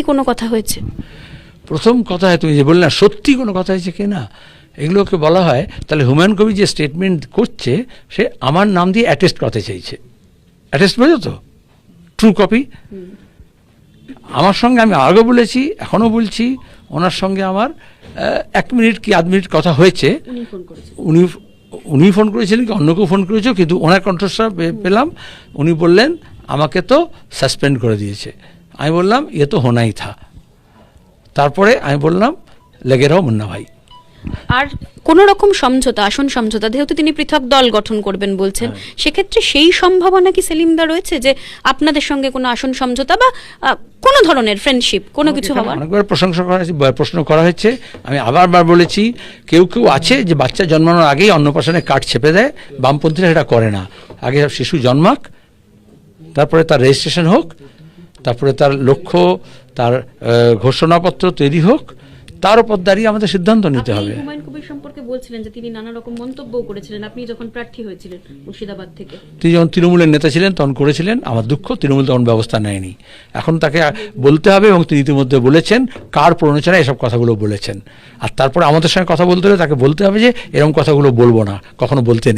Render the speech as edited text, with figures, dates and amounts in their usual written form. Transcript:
কি কোনো কথা হয়েছে? প্রথম কথা তুমি যে বললে না সত্যি কোনো কথা হয়েছে কি না, এগুলোকে বলা হয় তাহলে হুমায়ুন কবির যে স্টেটমেন্ট করছে সে আমার নাম দিয়ে অ্যাটেস্ট করতে চাইছে। অ্যাটেস্ট বোঝো তো, ট্রু কপি। আমার সঙ্গে আমি আগেও বলেছি, এখনও বলছি, ওনার সঙ্গে আমার 1 মিনিট কি আধ মিনিট কথা হয়েছে। উনি ফোন করেছিলেন কি অন্য কেউ ফোন করেছে, কিন্তু ওনার কণ্ঠস্বর পেলাম। উনি বললেন আমাকে তো সাসপেন্ড করে দিয়েছে। আমি বললাম এ তো হোনাই থা। তারপরে আমি বললাম লেগে রहो মুন্না ভাই। আর কোন রকম সমঝোতা, আসন সমঝোতা, যেহেতু তিনি পৃথক দল গঠন করবেন বলছেন, সেক্ষেত্রে সেই সম্ভাবনা কি সেলিমদা রয়েছে যে আপনাদের সঙ্গে কোনো আসন সমঝোতা বা কোনো ধরনের ফ্রেন্ডশিপ কোনো কিছু হওয়ার? অনেকবার প্রশংসা করা হয়েছে, প্রশ্ন করা হয়েছে। আমি আবার বলেছি কেউ আছে যে বাচ্চা জন্মানোর আগেই অন্নপ্রাশনের কার্ড ছেপে দেয়, বামপন্থীরা সেটা করে না। আগে শিশু জন্মাক, তারপরে তার রেজিস্ট্রেশন হোক, তারপরে তার লক্ষ্য, তার ঘোষণাপত্র তৈরি হোক, তার উপর দাঁড়িয়ে আমাদের সিদ্ধান্ত নিতে হবে। হুমায়ুন কবির সম্পর্কে বলছিলেন যে তিনি নানা রকম মন্তব্য করেছিলেন আপনি যখন প্রার্থী হয়েছিলেন মুর্শিদাবাদ থেকে। তিনি যখন তৃণমূলের নেতা ছিলেন তখন করেছিলেন। আমার দুঃখ তৃণমূল তখন ব্যবস্থা নেয়নি। এখন তাকে বলতে হবে, এবং তিনি ইতিমধ্যে বলেছেন কার প্ররোচনায় এসব কথাগুলো বলেছেন। আর তারপরে আমাদের সঙ্গে কথা বলতে হলে তাকে বলতে হবে যে এরকম কথাগুলো বলবো না, কখনো বলতে নেই।